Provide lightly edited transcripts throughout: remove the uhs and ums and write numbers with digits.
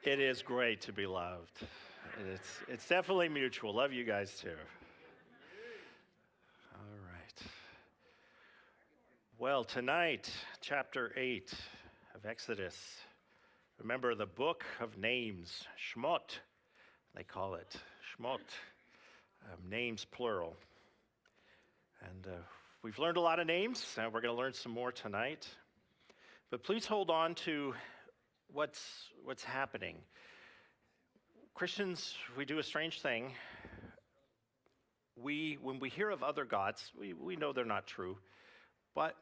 It is great to be loved. It's definitely mutual. Love you guys too. All right. Well, tonight, chapter 8 of Exodus. Remember the book of names, Shmot, they call it. Shmot, names plural. And we've learned a lot of names, and we're going to learn some more tonight. But please hold on to what's happening. Christians, we do a strange thing. When we hear of other gods, we know they're not true, but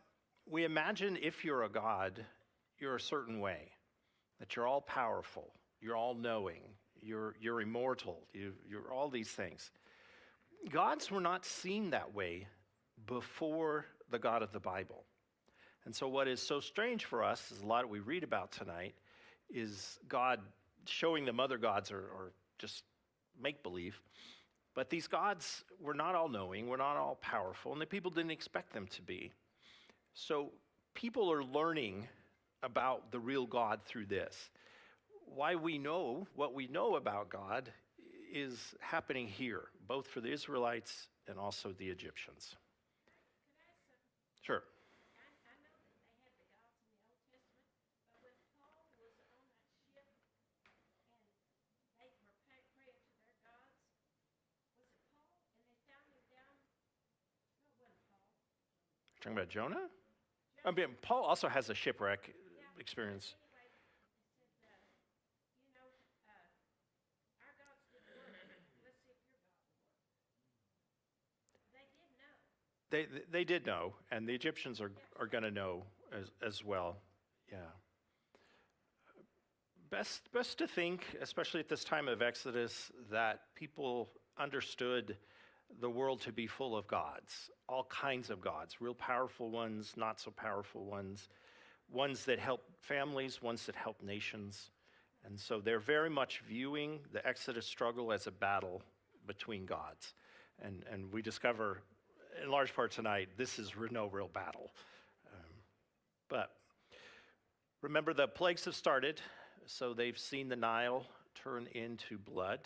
we imagine if you're a god, you're a certain way, that you're all powerful, you're all knowing, you're immortal, you're all these things. Gods were not seen that way before the God of the Bible. And so what is so strange for us, is a lot we read about tonight, is God showing them other gods or just make-believe. But these gods were not all knowing, were not all powerful, and the people didn't expect them to be. So people are learning about the real God through this. Why we know what we know about God is happening here, both for the Israelites and also the Egyptians. Sure. Talking about Jonah? I mean, Paul also has a shipwreck experience. They did know, and the Egyptians are going to know as well. Yeah. Best to think, especially at this time of Exodus, that people understood the world to be full of gods, all kinds of gods, real powerful ones, not so powerful ones, ones that help families, ones that help nations. And so they're very much viewing the Exodus struggle as a battle between gods. And we discover, in large part tonight, this is no real battle. But remember, the plagues have started, so they've seen the Nile turn into blood.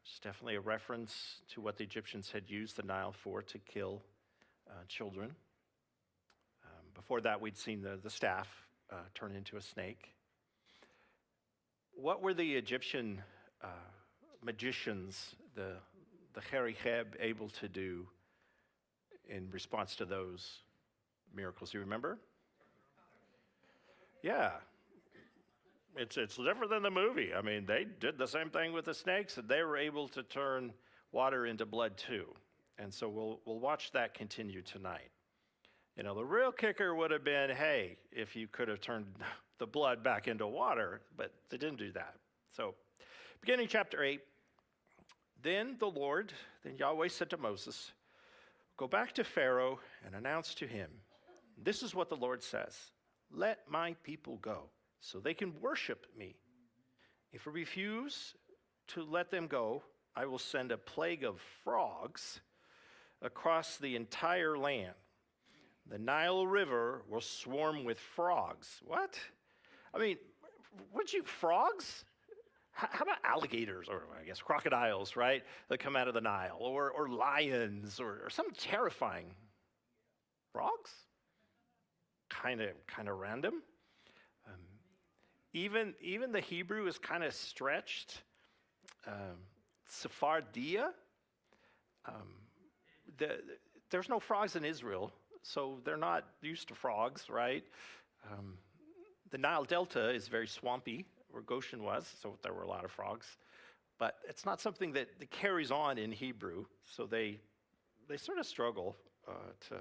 It's definitely a reference to what the Egyptians had used the Nile for, to kill children. Before that, we'd seen the staff turn into a snake. What were the Egyptian magicians, the Heriheb, able to do in response to those miracles? Do you remember? Yeah. It's different than the movie. I mean, they did the same thing with the snakes, and they were able to turn water into blood too. And so we'll watch that continue tonight. You know, the real kicker would have been, hey, if you could have turned the blood back into water, but they didn't do that. So, beginning chapter 8, then Yahweh said to Moses, "Go back to Pharaoh and announce to him, this is what the Lord says, let my people go, so they can worship me. If you refuse to let them go, I will send a plague of frogs across the entire land. The Nile River will swarm with frogs." What? I mean, frogs? How about alligators, or I guess crocodiles, right, that come out of the Nile, or lions, or something terrifying? Frogs? Kind of random. Even the Hebrew is kind of stretched. Sephardia. There's no frogs in Israel, so they're not used to frogs, right? The Nile Delta is very swampy, where Goshen was, so there were a lot of frogs. But it's not something that carries on in Hebrew, so they sort of struggle to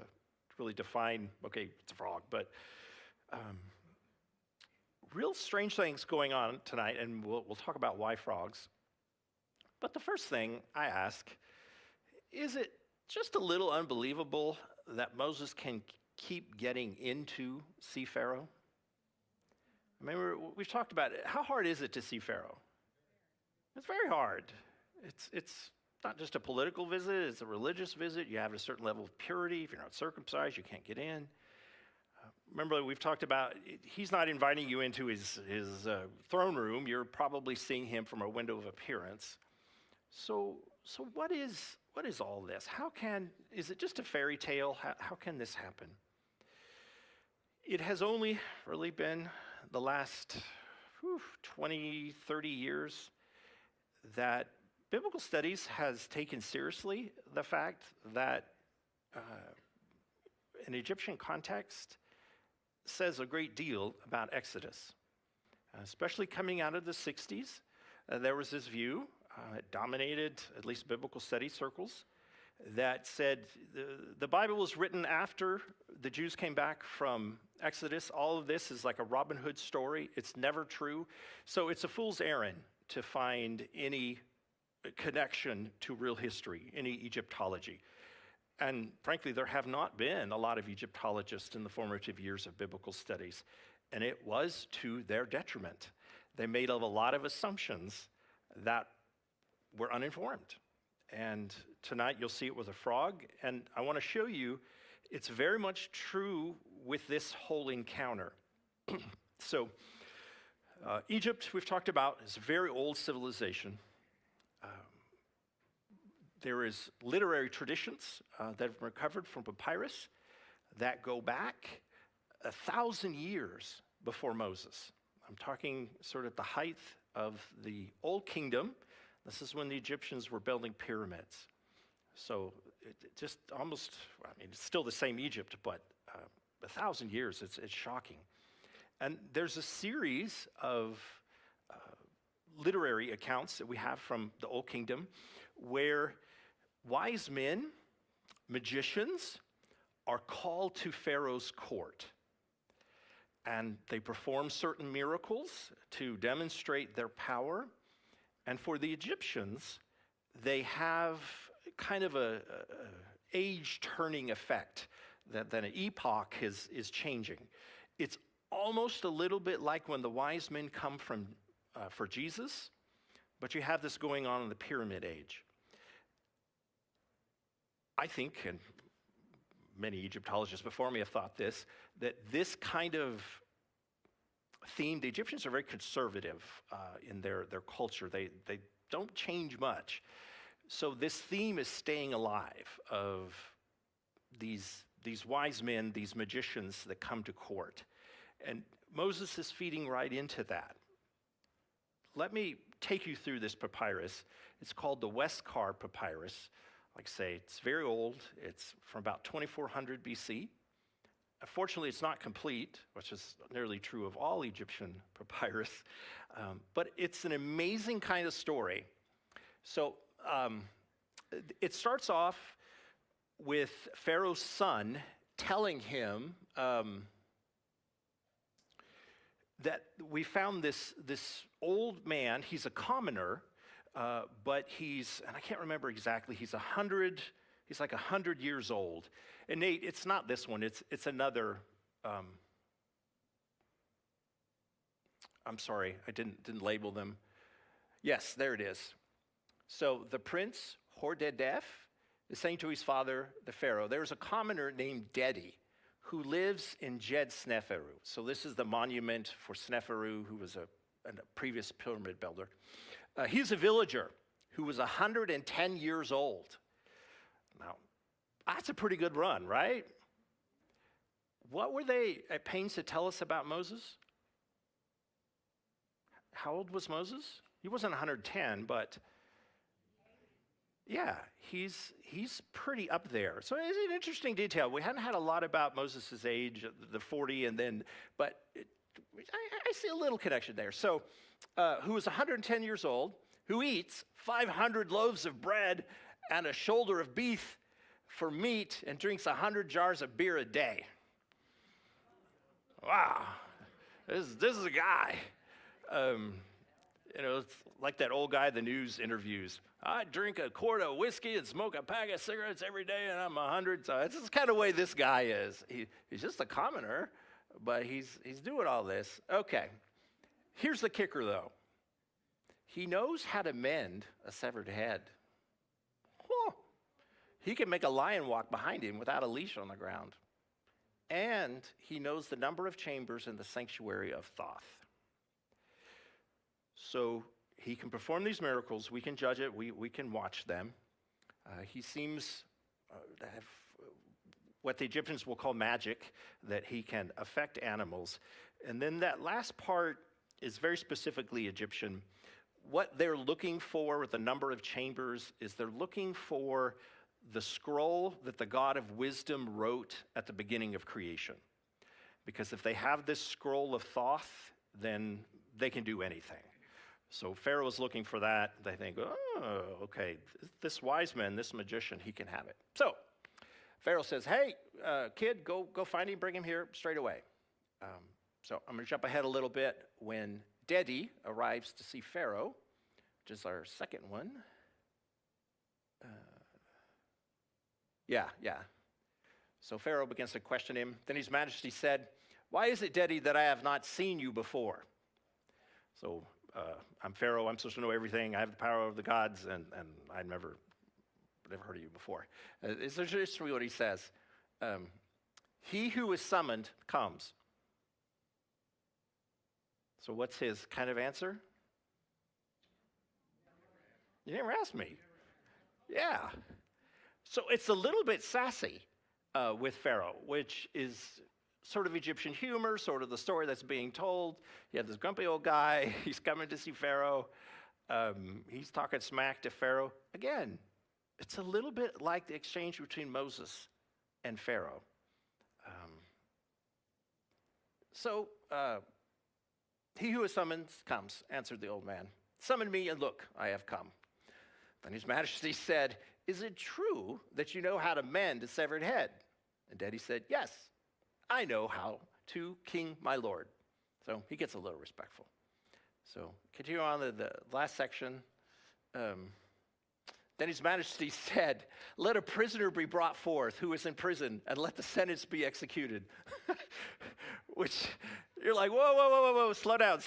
really define, okay, it's a frog, but real strange things going on tonight, and we'll talk about why frogs. But the first thing I ask, is it just a little unbelievable that Moses can keep getting into see Pharaoh? I mean, we've talked about it. How hard is it to see Pharaoh? It's very hard. It's not just a political visit, it's a religious visit. You have a certain level of purity. If you're not circumcised, you can't get in. remember we've talked about, he's not inviting you into his throne room. You're probably seeing him from a window of appearance. So what is all this? Is it just a fairy tale? How can this happen? It has only really been the last 20, 30 years that biblical studies has taken seriously the fact that an Egyptian context says a great deal about Exodus, especially coming out of the 60s. There was this view, it dominated at least biblical study circles, that said the Bible was written after the Jews came back from Exodus. All of this is like a Robin Hood story. It's never true. So it's a fool's errand to find any connection to real history, any Egyptology. And frankly, there have not been a lot of Egyptologists in the formative years of biblical studies, and it was to their detriment. They made a lot of assumptions that were uninformed. And tonight you'll see it with a frog, and I want to show you it's very much true with this whole encounter. So Egypt, we've talked about, is a very old civilization. There is literary traditions that have recovered from papyrus that go back 1,000 years before Moses. I'm talking sort of the height of the Old Kingdom. This is when the Egyptians were building pyramids. So it just almost, it's still the same Egypt, but 1,000 years, it's shocking. And there's a series of literary accounts that we have from the Old Kingdom where wise men, magicians, are called to Pharaoh's court. And they perform certain miracles to demonstrate their power. And for the Egyptians, they have kind of a age-turning effect, that an epoch is changing. It's almost a little bit like when the wise men come for Jesus, but you have this going on in the Pyramid Age. I think, and many Egyptologists before me have thought this, that this kind of theme, the Egyptians are very conservative in their culture. They don't change much. So this theme is staying alive of these wise men, these magicians that come to court. And Moses is feeding right into that. Let me take you through this papyrus. It's called the Westcar Papyrus. Like I say, it's very old. It's from about 2400 BC. Unfortunately, it's not complete, which is nearly true of all Egyptian papyrus, but it's an amazing kind of story. So it starts off with Pharaoh's son telling him that we found this old man. He's a commoner, but and I can't remember exactly, he's like 100 years old. And Nate, it's not this one, it's another, I'm sorry, I didn't label them. Yes, there it is. So the prince, Hordedef, is saying to his father, the Pharaoh, there's a commoner named Dedi who lives in Djed Sneferu. So this is the monument for Sneferu, who was a previous pyramid builder. He's a villager who was 110 years old. Now, that's a pretty good run, right? What were they at pains to tell us about Moses? How old was Moses? He wasn't 110, but yeah, he's pretty up there. So it's an interesting detail. We hadn't had a lot about Moses' age, the 40, but I see a little connection there. So, who is 110 years old, who eats 500 loaves of bread and a shoulder of beef for meat and drinks 100 jars of beer a day. Wow, this is a guy. It's like that old guy the news interviews. I drink a quart of whiskey and smoke a pack of cigarettes every day, and I'm 100. So it's the kind of way this guy is. He's just a commoner, but he's doing all this. Okay, here's the kicker, though. He knows how to mend a severed head. He can make a lion walk behind him without a leash on the ground. and he knows the number of chambers in the sanctuary of Thoth. So he can perform these miracles. We can judge it. We can watch them. He seems to have what the Egyptians will call magic, that he can affect animals. And then that last part is very specifically Egyptian. What they're looking for with the number of chambers is they're looking for the scroll that the God of wisdom wrote at the beginning of creation. Because if they have this scroll of Thoth, then they can do anything. So Pharaoh is looking for that. They think, oh, okay, this wise man, this magician, he can have it. So Pharaoh says, hey, kid, go find him, bring him here straight away. So I'm going to jump ahead a little bit. When Dedi arrives to see Pharaoh, which is our second one. Yeah. So Pharaoh begins to question him. Then His Majesty said, why is it, Dedi, that I have not seen you before? So I'm Pharaoh, I'm supposed to know everything. I have the power of the gods, and I never heard of you before. It's interesting what he says. He who is summoned comes. So what's his kind of answer? You never asked me. Yeah. So it's a little bit sassy with Pharaoh, which is sort of Egyptian humor, sort of the story that's being told. You have this grumpy old guy. He's coming to see Pharaoh. He's talking smack to Pharaoh. Again, it's a little bit like the exchange between Moses and Pharaoh. He who is summoned comes, answered the old man. Summon me, and look, I have come. Then His Majesty said, is it true that you know how to mend a severed head? And Dedi said, yes, I know how to, king my lord. So he gets a little respectful. So continue on to the last section. Then His Majesty said, let a prisoner be brought forth who is in prison, and let the sentence be executed. Which, you're like, whoa, slow down.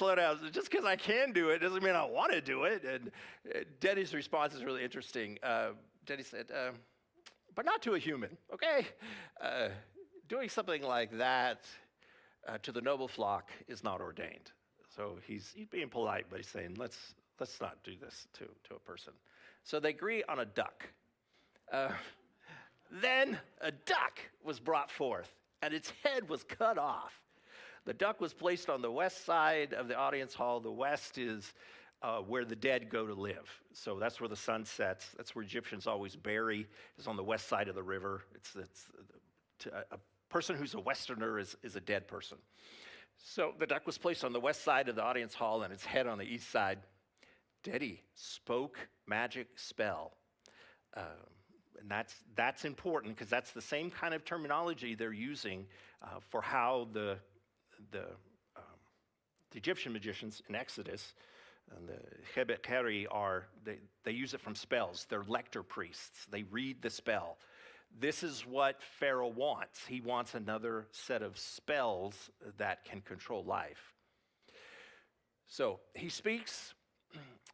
Just because I can do it doesn't mean I want to do it. And Dedi's response is really interesting. Dedi said, but not to a human, okay? Doing something like that to the noble flock is not ordained. So he's being polite, but he's saying, let's not do this to a person. So they agree on a duck. Then a duck was brought forth, and its head was cut off. The duck was placed on the west side of the audience hall. The west is where the dead go to live. So that's where the sun sets. That's where Egyptians always bury, is on the west side of the river. A person who's a Westerner is a dead person. So the duck was placed on the west side of the audience hall and its head on the east side. Dedi spoke magic spell. And that's important because that's the same kind of terminology they're using for how the Egyptian magicians in Exodus and the Hebet Keri they use it from spells. They're lector priests. They read the spell. This is what Pharaoh wants. He wants another set of spells that can control life. So he speaks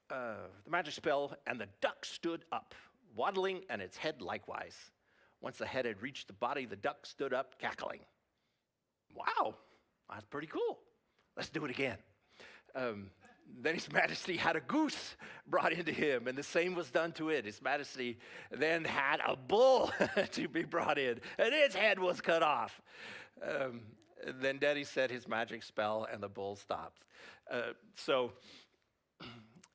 the magic spell, and the duck stood up, waddling, and its head likewise. Once the head had reached the body, the duck stood up, cackling. Wow, that's pretty cool. Let's do it again. Then His Majesty had a goose brought into him, and the same was done to it. His Majesty then had a bull to be brought in, and its head was cut off. Then Dedi said his magic spell, and the bull stopped. So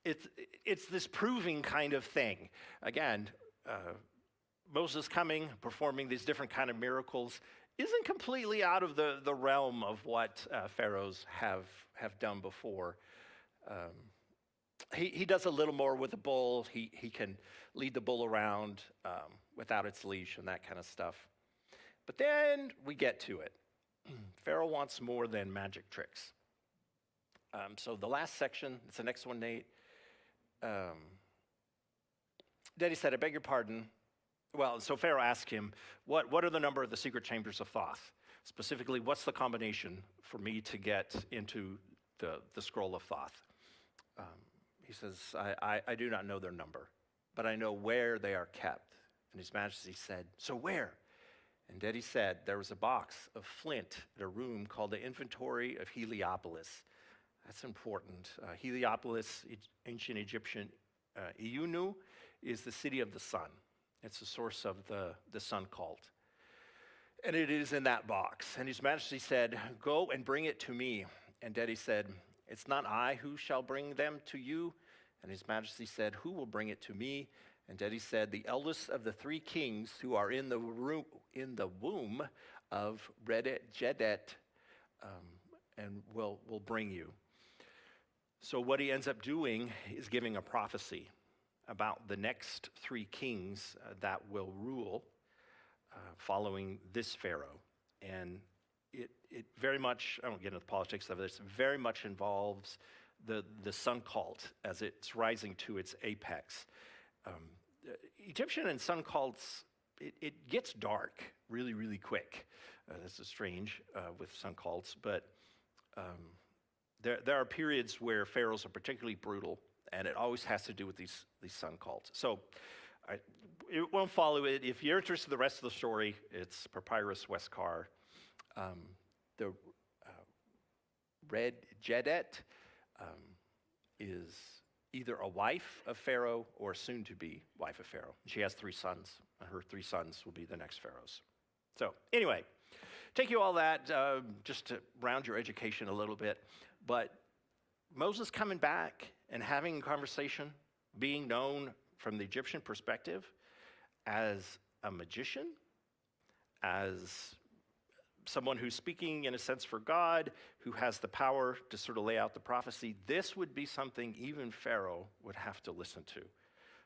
it's this proving kind of thing. Again, Moses coming, performing these different kind of miracles isn't completely out of the realm of what pharaohs have done before. He does a little more with the bull. He can lead the bull around without its leash and that kind of stuff. But then we get to it. Pharaoh wants more than magic tricks. So the last section, it's the next one, Nate. Dedi said, I beg your pardon. Well, so Pharaoh asked him, what are the number of the secret chambers of Thoth? Specifically, what's the combination for me to get into the scroll of Thoth? He says, I do not know their number, but I know where they are kept. And His Majesty said, so where? And Dedi said, there was a box of flint in a room called the Inventory of Heliopolis. That's important. Heliopolis, ancient Egyptian, Iunu, is the city of the sun. It's the source of the sun cult. And it is in that box. And His Majesty said, go and bring it to me. And Dedi said, it's not I who shall bring them to you. And His Majesty said, who will bring it to me? And Dedi said, the eldest of the three kings who are in the womb of Jedet, and will bring you. So what he ends up doing is giving a prophecy about the next three kings that will rule following this Pharaoh. And it very much, I won't get into the politics of this, very much involves the sun cult as it's rising to its apex. Egyptian and sun cults, it gets dark really, really quick. This is strange with sun cults, but there are periods where pharaohs are particularly brutal, and it always has to do with these sun cults. So it won't follow it. If you're interested in the rest of the story, it's Papyrus Westcar. The Red Jedet is either a wife of Pharaoh or soon-to-be wife of Pharaoh. She has three sons, and her three sons will be the next pharaohs. So anyway, take you all that just to round your education a little bit. But Moses coming back and having a conversation, being known from the Egyptian perspective as a magician, as someone who's speaking in a sense for God, who has the power to sort of lay out the prophecy, this would be something even Pharaoh would have to listen to.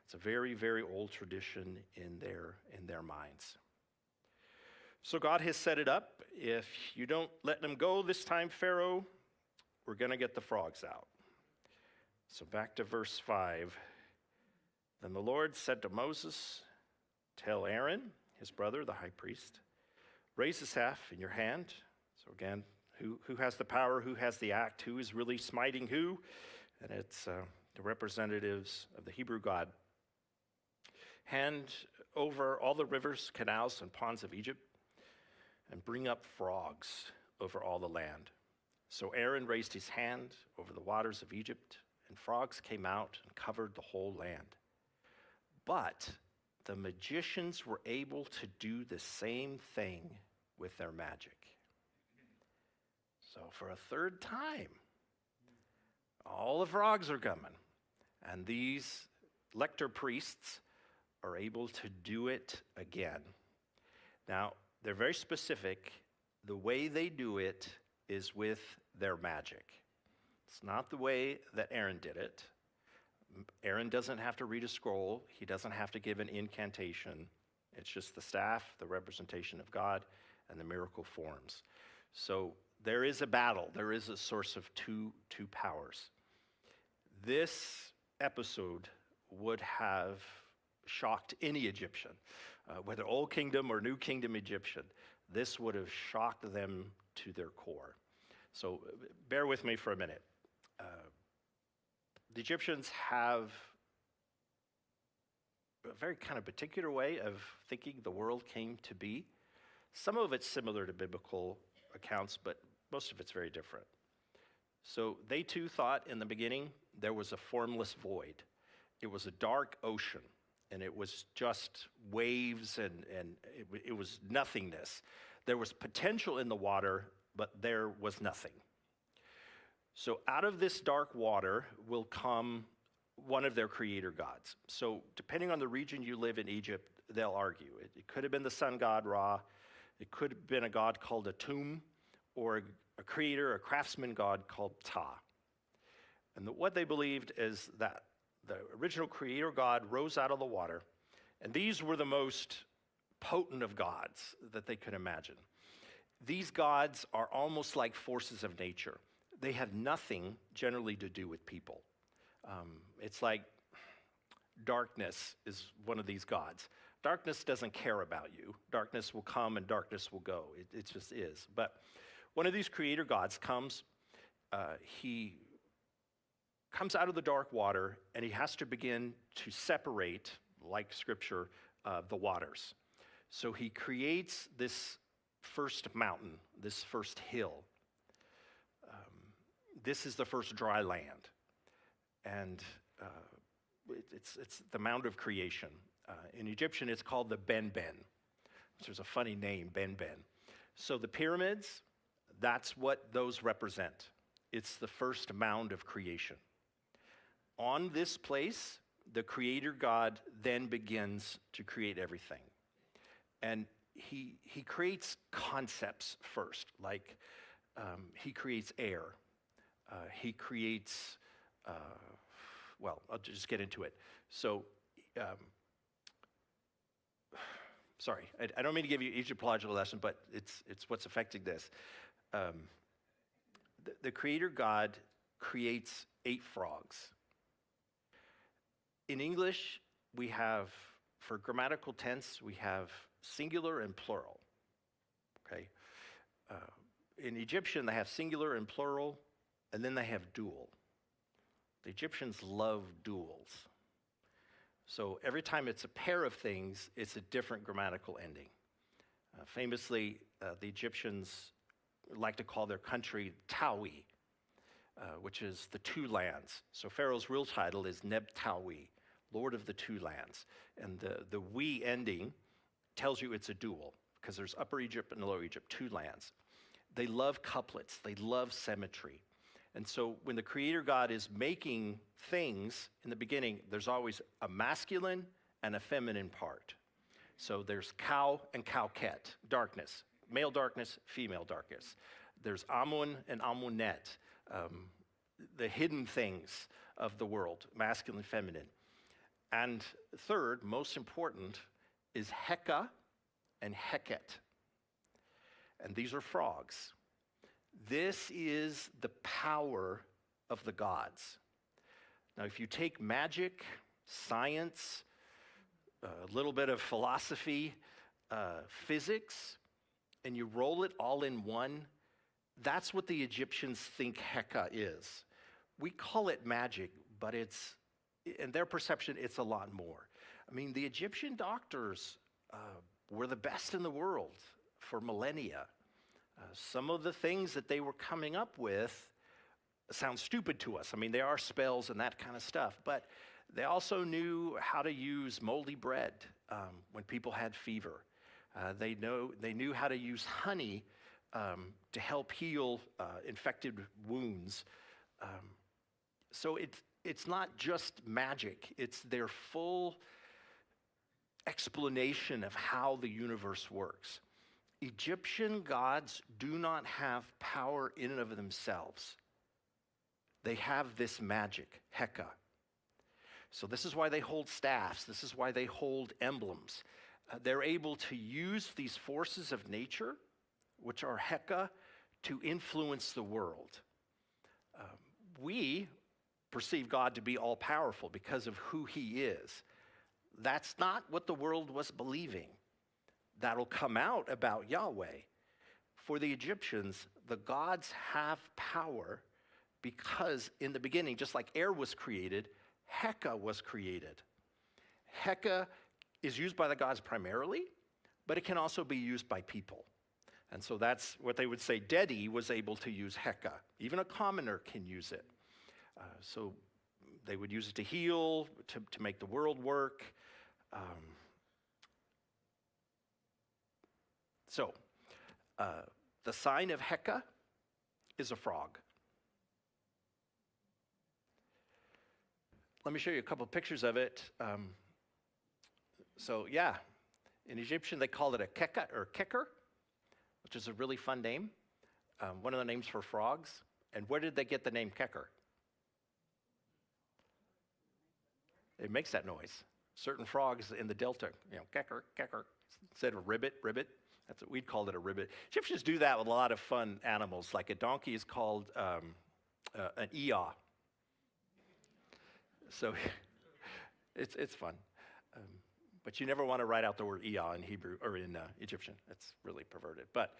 It's a very, very old tradition in their minds. So God has set it up. If you don't let them go this time, Pharaoh, we're going to get the frogs out. So back to verse 5. Then the Lord said to Moses, tell Aaron, his brother, the high priest, raise the staff in your hand. So again, who has the power, who has the act, who is really smiting who? And it's the representatives of the Hebrew God. Hand over all the rivers, canals, and ponds of Egypt, and bring up frogs over all the land. So Aaron raised his hand over the waters of Egypt, and frogs came out and covered the whole land. But the magicians were able to do the same thing with their magic. So for a third time, all the frogs are coming, and these lector priests are able to do it again. Now, they're very specific. The way they do it is with their magic. It's not the way that Aaron did it. Aaron doesn't have to read a scroll. He doesn't have to give an incantation. It's just the staff, the representation of God, and the miracle forms. So there is a battle. There is a source of two powers. This episode would have shocked any Egyptian, whether Old Kingdom or New Kingdom Egyptian. This would have shocked them to their core. So bear with me for a minute. The Egyptians have a very kind of particular way of thinking the world came to be. Some of it's similar to biblical accounts, but most of it's very different. So they too thought in the beginning there was a formless void. It was a dark ocean, and it was just waves, and it was nothingness. There was potential in the water, but there was nothing. So out of this dark water will come one of their creator gods. So depending on the region you live in Egypt, they'll argue. It could have been the sun god Ra. It could have been a god called Atum, or a creator, a craftsman god called Ptah. And what they believed is that the original creator God rose out of the water, and these were the most potent of gods that they could imagine. These gods are almost like forces of nature. They have nothing generally to do with people. It's like darkness is one of these gods. Darkness doesn't care about you. Darkness will come and darkness will go. It just is. But one of these creator gods comes, he comes out of the dark water, and he has to begin to separate, like Scripture, the waters. So he creates this first mountain, this first hill. This is the first dry land. And it's the mound of creation. In Egyptian, it's called the Ben-Ben, which is a funny name, Ben-Ben. So the pyramids, that's what those represent. It's the first mound of creation. On this place, the Creator God then begins to create everything. And he creates concepts first, like he creates air. He creates, well, I'll just get into it. So, sorry, I don't mean to give you an Egyptological lesson, but it's what's affecting this. The Creator God creates 8 frogs. In English, we have, for grammatical tense, we have singular and plural, okay? In Egyptian, they have singular and plural, and then they have dual. The Egyptians love duals. So every time it's a pair of things, it's a different grammatical ending. Famously, the Egyptians like to call their country Tawi, which is the two lands. So Pharaoh's real title is Neb-Tawi, Lord of the Two Lands. And the we ending tells you it's a dual, because there's Upper Egypt and Lower Egypt, 2 lands. They love couplets, they love symmetry. And so when the Creator God is making things in the beginning, there's always a masculine and a feminine part. So there's Kau and Kauket, darkness, male darkness, female darkness. There's Amun and Amunet, the hidden things of the world, masculine, feminine. And third, most important, is Heka and Heket. And these are frogs. This is the power of the gods. Now, if you take magic, science, a little bit of philosophy, physics, and you roll it all in one, that's what the Egyptians think Heka is. We call it magic, but it's, in their perception, it's a lot more. I mean, the Egyptian doctors were the best in the world for millennia. Some of the things that they were coming up with sound stupid to us. I mean, there are spells and that kind of stuff, but they also knew how to use moldy bread when people had fever. They knew how to use honey to help heal infected wounds. So it's not just magic, it's their full explanation of how the universe works. Egyptian gods do not have power in and of themselves. They have this magic, Heka. So this is why they hold staffs. This is why they hold emblems. They're able to use these forces of nature, which are Heka, to influence the world. We perceive God to be all-powerful because of who he is. That's not what the world was believing. That'll come out about Yahweh. For the Egyptians, the gods have power because in the beginning, just like air was created, Heka was created. Heka is used by the gods primarily, but it can also be used by people. And so that's what they would say Dedi was able to use Heka. Even a commoner can use it. So they would use it to heal, to make the world work. So the sign of Heka is a frog. Let me show you a couple of pictures of it. So yeah, in Egyptian they call it a keka or keker, which is a really fun name. One of the names for frogs. And where did they get the name keker? It makes that noise. Certain frogs in the delta, keker, keker, instead of ribbit, ribbit. That's what we'd call it, a ribbit. Egyptians do that with a lot of fun animals. Like a donkey is called an eah. So it's fun. But you never want to write out the word eah in Hebrew or in Egyptian. It's really perverted. But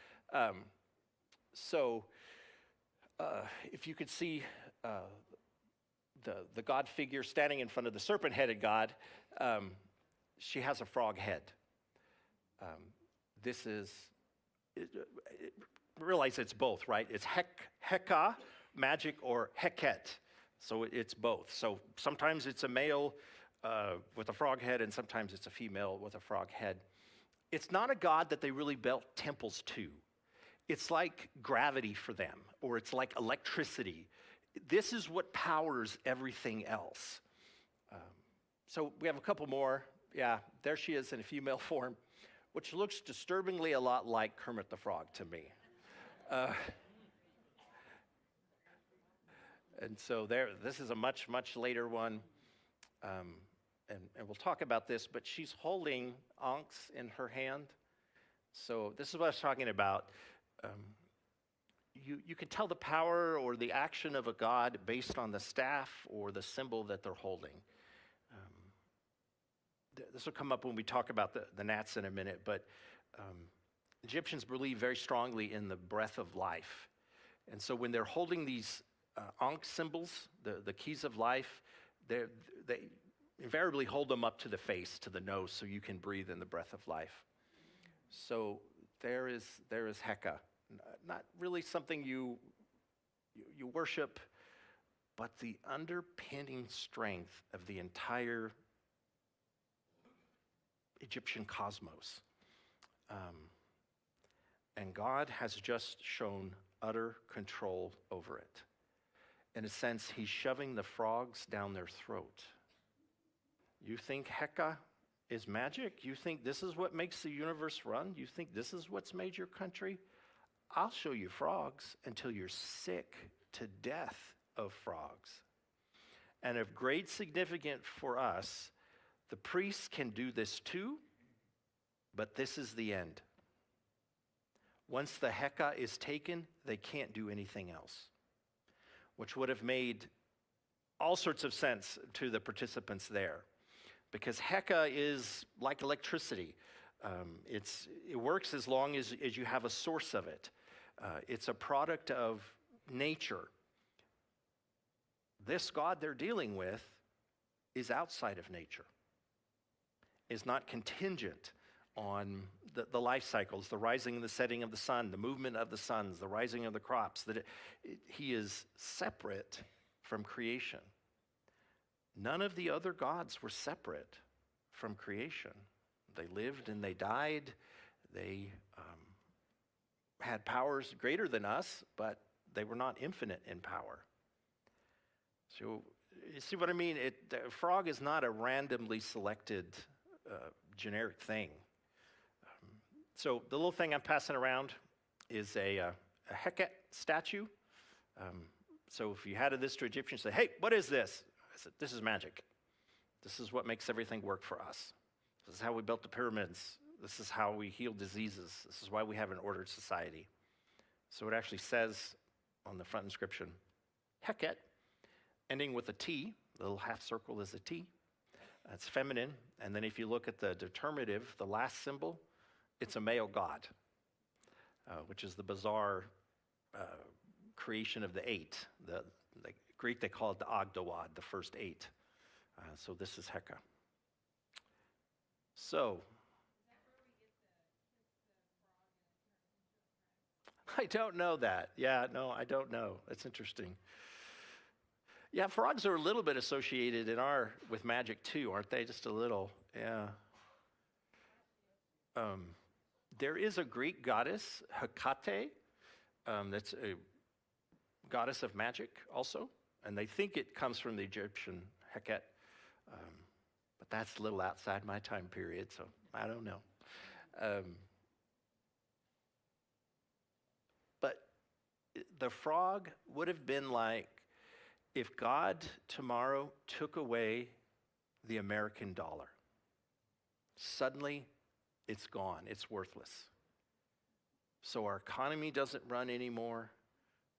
if you could see the God figure standing in front of the serpent-headed God, she has a frog head. This is, realize it's both, right? It's Heka, magic, or Heket. So it's both. So sometimes it's a male with a frog head, and sometimes it's a female with a frog head. It's not a god that they really built temples to. It's like gravity for them, or it's like electricity. This is what powers everything else. So we have a couple more. Yeah, there she is in a female form, which looks disturbingly a lot like Kermit the Frog to me. And so this is a much, much later one. And we'll talk about this, but she's holding ankhs in her hand. So this is what I was talking about. You can tell the power or the action of a god based on the staff or the symbol that they're holding. This will come up when we talk about the gnats in a minute, but Egyptians believe very strongly in the breath of life. And so when they're holding these ankh symbols, the keys of life, they invariably hold them up to the face, to the nose, so you can breathe in the breath of life. So there is Heka. Not really something you worship, but the underpinning strength of the entire Egyptian cosmos. And God has just shown utter control over it. In a sense, he's shoving the frogs down their throat. You think Heka is magic? You think this is what makes the universe run? You think this is what's made your country? I'll show you frogs until you're sick to death of frogs. And of great significance for us, the priests can do this too, but this is the end. Once the Heka is taken, they can't do anything else, which would have made all sorts of sense to the participants there, because Heka is like electricity. It works as long as you have a source of it. It's a product of nature. This God they're dealing with is outside of nature, is not contingent on the life cycles, the rising and the setting of the sun, the movement of the suns, the rising of the crops, he is separate from creation. None of the other gods were separate from creation. They lived and they died. They had powers greater than us, but they were not infinite in power. So you see what I mean? The frog is not a randomly selected generic thing. So the little thing I'm passing around is a Heket statue. So if you had this to Egyptians, say, hey, what is this? I said, this is magic. This is what makes everything work for us. This is how we built the pyramids. This is how we heal diseases. This is why we have an ordered society. So it actually says on the front inscription, Heket, ending with a T. The little half circle is a T. It's feminine. And then if you look at the determinative, the last symbol, it's a male god, which is the bizarre creation of the eight. The Greek, they call it the Ogdoad, the first eight. So this is Heka. So, I don't know that. Yeah, no, I don't know. That's interesting. Yeah, frogs are a little bit associated with magic too, aren't they? Just a little, yeah. There is a Greek goddess, Hecate, that's a goddess of magic also, and they think it comes from the Egyptian Heket, but that's a little outside my time period, so I don't know. But the frog would have been like if God tomorrow took away the American dollar. Suddenly, it's gone. It's worthless. So our economy doesn't run anymore.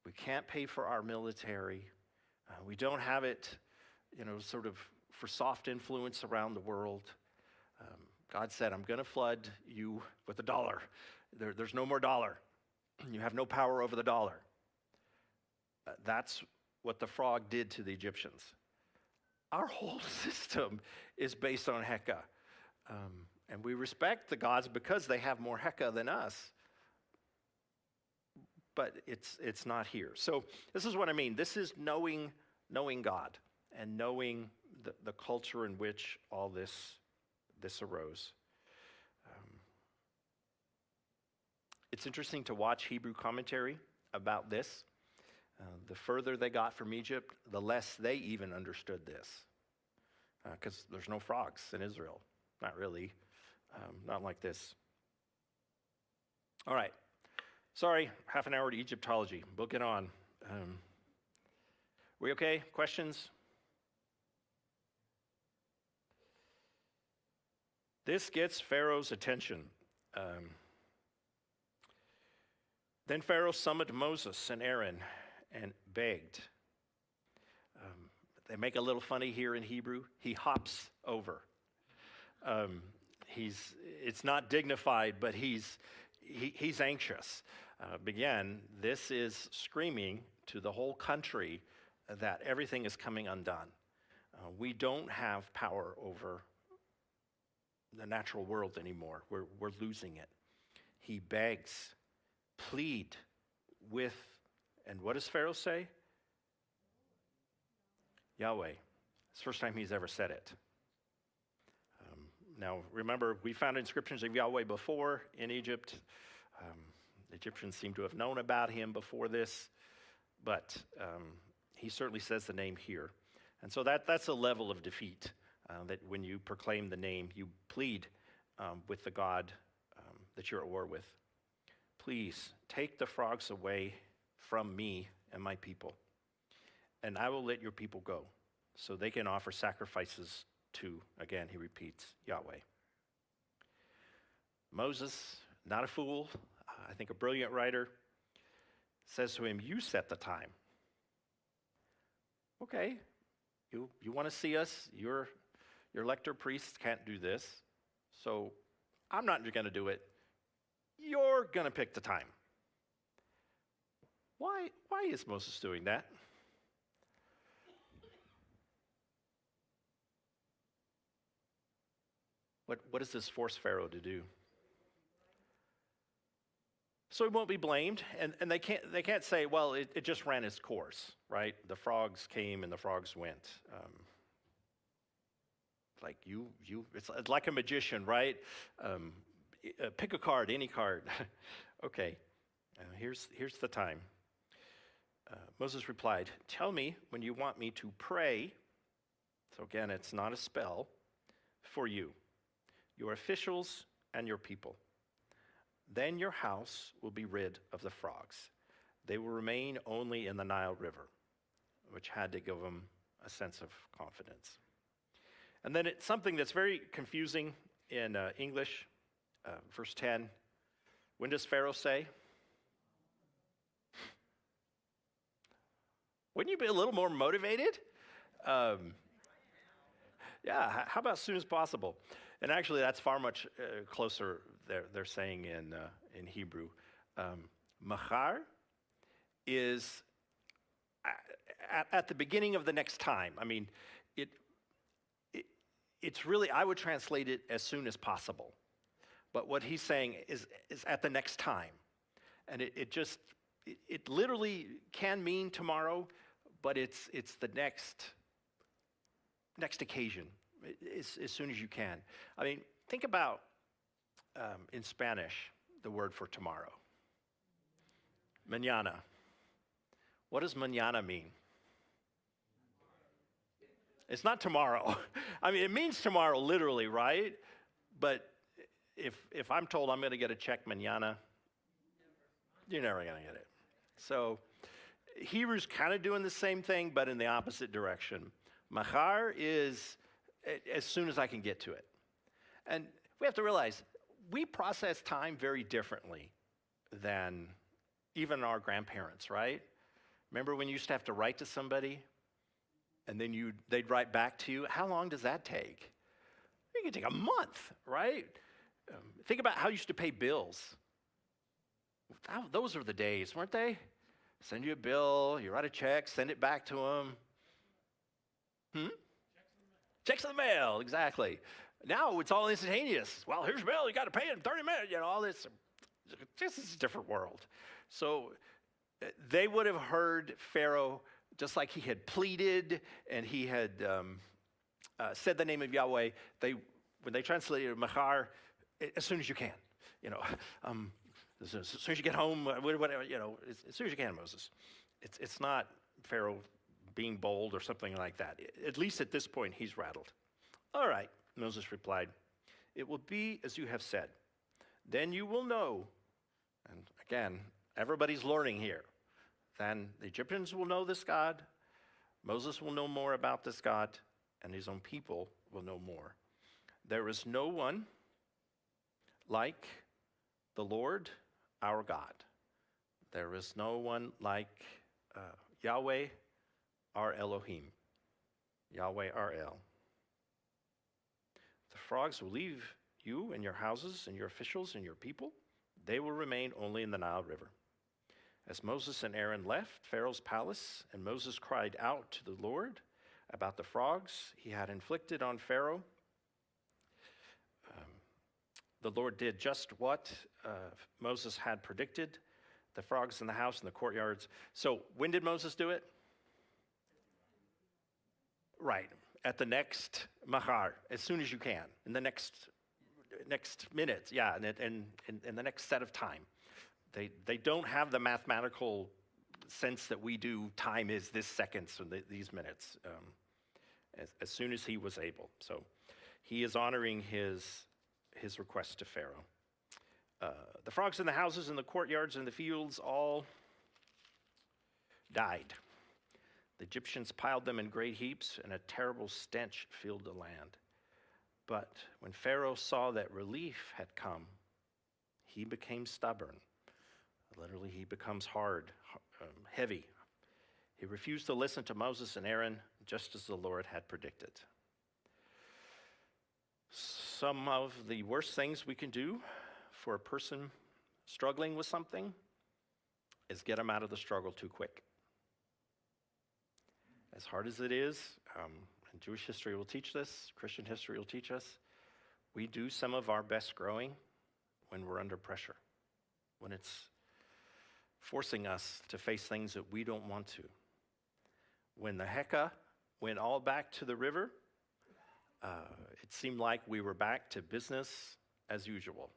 We can't pay for our military. We don't have it, sort of for soft influence around the world. God said, I'm going to flood you with the dollar. There's no more dollar. You have no power over the dollar. That's what the frog did to the Egyptians. Our whole system is based on Heka. And we respect the gods because they have more Heka than us. But it's not here. So this is what I mean. This is knowing God and knowing the culture in which all this arose. It's interesting to watch Hebrew commentary about this. The further they got from Egypt, the less they even understood this. Because there's no frogs in Israel. Not really. Not like this. All right. Sorry, half an hour to Egyptology. We'll get on. We okay? Questions? This gets Pharaoh's attention. Then Pharaoh summoned Moses and Aaron and begged. They make a little funny here in Hebrew. He hops over. It's not dignified, but he's anxious. Again, this is screaming to the whole country that everything is coming undone. We don't have power over the natural world anymore. We're losing it. He begs, plead with, and what does Pharaoh say? Yahweh. It's the first time he's ever said it. Now, remember, we found inscriptions of Yahweh before in Egypt. The Egyptians seem to have known about him before this, but he certainly says the name here. And so that's a level of defeat, that when you proclaim the name, you plead with the God that you're at war with. Please take the frogs away from me and my people, and I will let your people go so they can offer sacrifices to, again, he repeats, Yahweh. Moses, not a fool, I think a brilliant writer, says to him, you set the time. Okay, you want to see us, your lector priest can't do this, so I'm not going to do it. You're going to pick the time. Why is Moses doing that? What does this force Pharaoh to do? So he won't be blamed, and they can't say, well, it just ran its course, right? The frogs came and the frogs went. Like it's like a magician, right? Pick a card, any card. Okay, here's the time. Moses replied, tell me when you want me to pray. So again, it's not a spell, for you, your officials and your people. Then your house will be rid of the frogs. They will remain only in the Nile River, which had to give them a sense of confidence. And then it's something that's very confusing in English, verse 10. When does Pharaoh say? Wouldn't you be a little more motivated? Yeah, how about as soon as possible? And actually, that's far much closer, they're saying in Hebrew. Machar is at the beginning of the next time. I mean, it's really, I would translate it as soon as possible. But what he's saying is at the next time. And it literally can mean tomorrow, but it's the next occasion, as soon as you can. I mean, think about, in Spanish, the word for tomorrow. Mañana. What does mañana mean? It's not tomorrow. I mean, it means tomorrow literally, right? But if I'm told I'm going to get a check mañana, you're never going to get it. So Hebrew's kind of doing the same thing, but in the opposite direction. Machar is as soon as I can get to it. And we have to realize we process time very differently than even our grandparents, right? Remember when you used to have to write to somebody and then they'd write back to you? How long does that take? It can take a month, right? Think about how you used to pay bills. Those are the days, weren't they? Send you a bill, you write a check, send it back to them. Checks in the mail, exactly. Now it's all instantaneous. Well, here's a bill, you got to pay it in 30 minutes, all this. This is a different world. So they would have heard Pharaoh just like he had pleaded and he had said the name of Yahweh. When they translated Machar, as soon as you can, as soon as you get home, whatever, as soon as you can, Moses. It's not Pharaoh being bold or something like that. At least at this point, he's rattled. All right, Moses replied, it will be as you have said. Then you will know, and again, everybody's learning here. Then the Egyptians will know this God, Moses will know more about this God, and his own people will know more. There is no one like the Lord our God. There is no one like Yahweh our Elohim. Yahweh our El. The frogs will leave you and your houses and your officials and your people. They will remain only in the Nile River. As Moses and Aaron left Pharaoh's palace, and Moses cried out to the Lord about the frogs he had inflicted on Pharaoh, the Lord did just what Moses had predicted, the frogs in the house and the courtyards. So when did Moses do it? Right, at the next mahar, as soon as you can, in the next minutes, yeah, and the next set of time. They don't have the mathematical sense that we do. Time is this seconds and these minutes. As soon as he was able, so he is honoring his request to Pharaoh. The frogs in the houses and the courtyards and the fields all died. The Egyptians piled them in great heaps, and a terrible stench filled the land. But when Pharaoh saw that relief had come, he became stubborn. Literally, he becomes hard, heavy. He refused to listen to Moses and Aaron, just as the Lord had predicted. Some of the worst things we can do for a person struggling with something is get them out of the struggle too quick. As hard as it is, and Jewish history will teach this, Christian history will teach us, we do some of our best growing when we're under pressure, when it's forcing us to face things that we don't want to. When the Heka went all back to the river, it seemed like we were back to business as usual.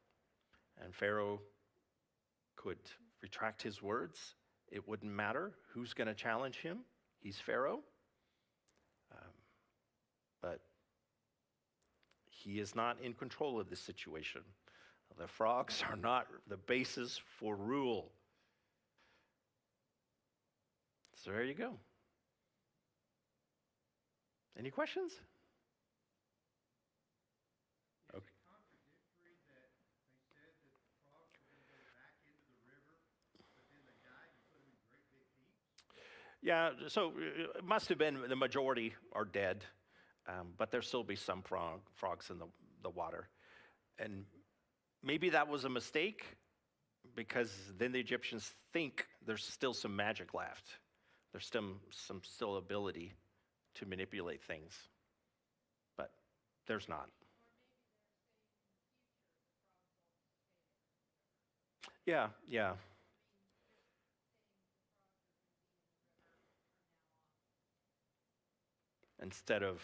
And Pharaoh could retract his words. It wouldn't matter who's going to challenge him. He's Pharaoh. But he is not in control of this situation. The frogs are not the basis for rule. So there you go. Any questions? Okay. Is it contradictory that they said that the frogs were going to go back into the river, but then they died and put them in great big heaps? Yeah, so it must have been the majority are dead, but there'll still be some frogs in the water. And maybe that was a mistake, because then the Egyptians think there's still some magic left. There's still ability to manipulate things, but there's not. Yeah. Instead of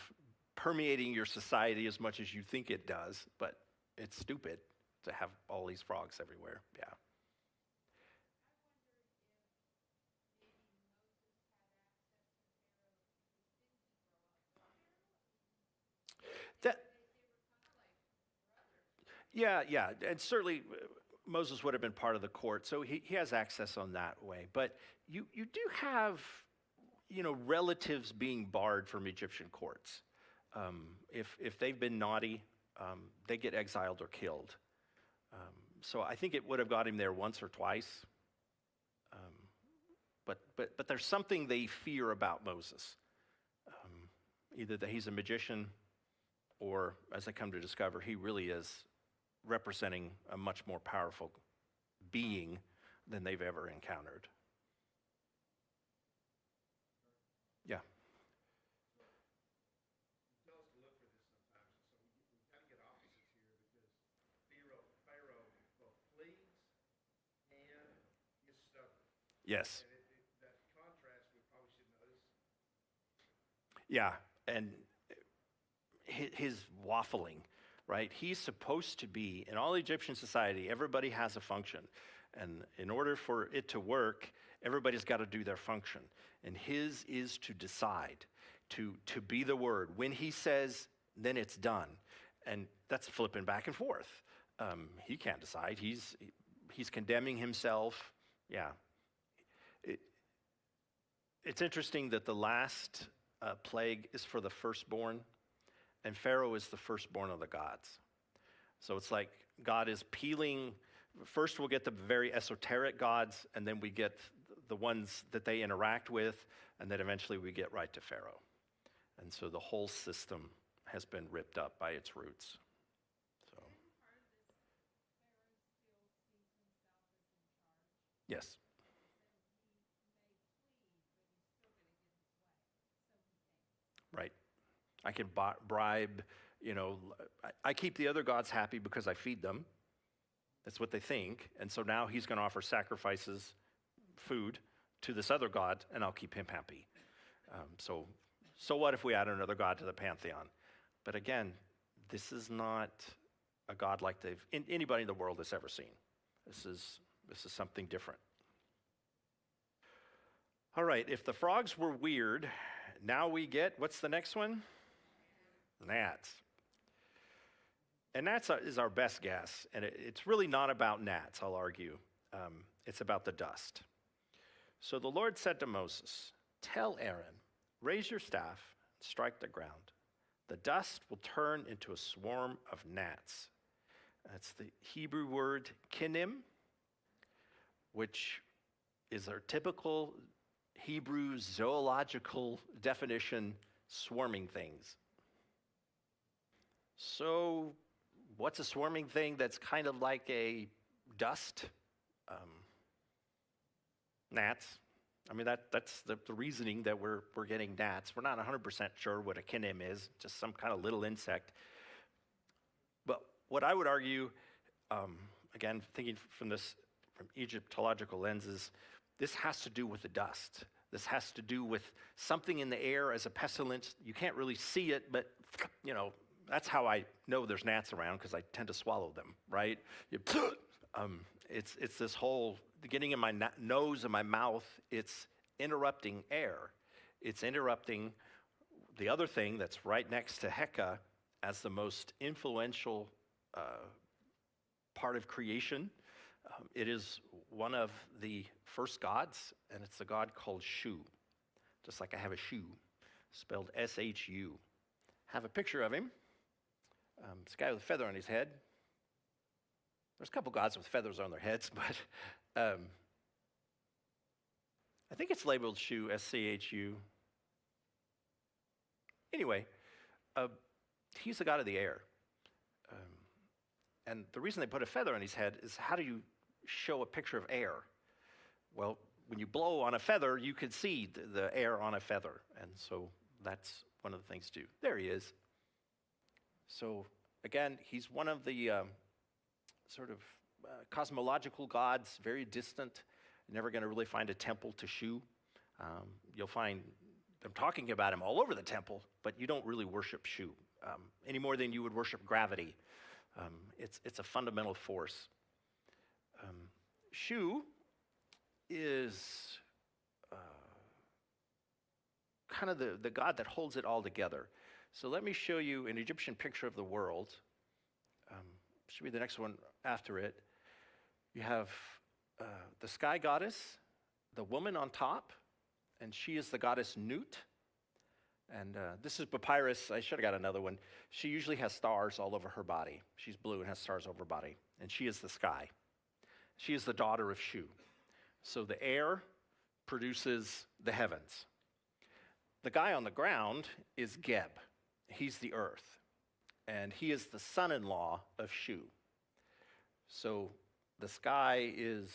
permeating your society as much as you think it does, but it's stupid to have all these frogs everywhere. Yeah. That, yeah, and certainly Moses would have been part of the court, so he has access on that way. But you do have, relatives being barred from Egyptian courts. If they've been naughty, they get exiled or killed. So I think it would have got him there once or twice. But there's something they fear about Moses. Either that he's a magician, or, as I come to discover, he really is representing a much more powerful being than they've ever encountered. Yeah. You tell us to look for this sometimes, so we've got to get Yes. And that contrast, we probably should notice. Yeah. And his waffling, right? He's supposed to be, in all Egyptian society, everybody has a function. And in order for it to work, everybody's got to do their function. And his is to decide, to be the word. When he says, then it's done. And that's flipping back and forth. He can't decide. He's condemning himself. Yeah. It's interesting that the last plague is for the firstborn, and Pharaoh is the firstborn of the gods. So it's like God is peeling. First, we'll get the very esoteric gods, and then we get the ones that they interact with, and then eventually we get right to Pharaoh. And so the whole system has been ripped up by its roots. So, yes. Right. I can bribe, I keep the other gods happy because I feed them. That's what they think. And so now he's going to offer sacrifices, food, to this other god, and I'll keep him happy. So what if we add another god to the pantheon? But again, this is not a god like anybody in the world has ever seen. This is something different. All right, if the frogs were weird, now we get, what's the next one? Gnats. And gnats is our best guess. And it's really not about gnats, I'll argue. It's about the dust. So the Lord said to Moses, tell Aaron, raise your staff, strike the ground. The dust will turn into a swarm of gnats. That's the Hebrew word kinim, which is our typical Hebrew zoological definition, swarming things. So what's a swarming thing that's kind of like a dust? Gnats. I mean, that's the reasoning that we're getting gnats. We're not 100% sure what a kinim is, just some kind of little insect. But what I would argue, again, thinking from Egyptological lenses, this has to do with the dust. This has to do with something in the air as a pestilence. You can't really see it, but, that's how I know there's gnats around, because I tend to swallow them, right? It's this whole, getting in my nose and my mouth, it's interrupting air. It's interrupting the other thing that's right next to Heka as the most influential part of creation. It is one of the first gods, and it's a god called Shu, just like I have a shoe, spelled S-H-U. Have a picture of him. This guy with a feather on his head. There's a couple gods with feathers on their heads, but I think it's labeled Shu, S-C-H-U. Anyway, he's the god of the air. And the reason they put a feather on his head is, how do you show a picture of air? Well, when you blow on a feather, you can see the air on a feather. And so that's one of the things to do. There he is. So again, he's one of the cosmological gods, very distant. You're never going to really find a temple to Shu. You'll find them talking about him all over the temple, but you don't really worship Shu any more than you would worship gravity. It's a fundamental force. Shu is kind of the god that holds it all together. So let me show you an Egyptian picture of the world. Should be the next one after it. You have the sky goddess, the woman on top, and she is the goddess Nut. And this is Papyrus. I should have got another one. She usually has stars all over her body. She's blue and has stars over her body. And she is the sky. She is the daughter of Shu. So the air produces the heavens. The guy on the ground is Geb. He's the earth. And he is the son-in-law of Shu. So the sky is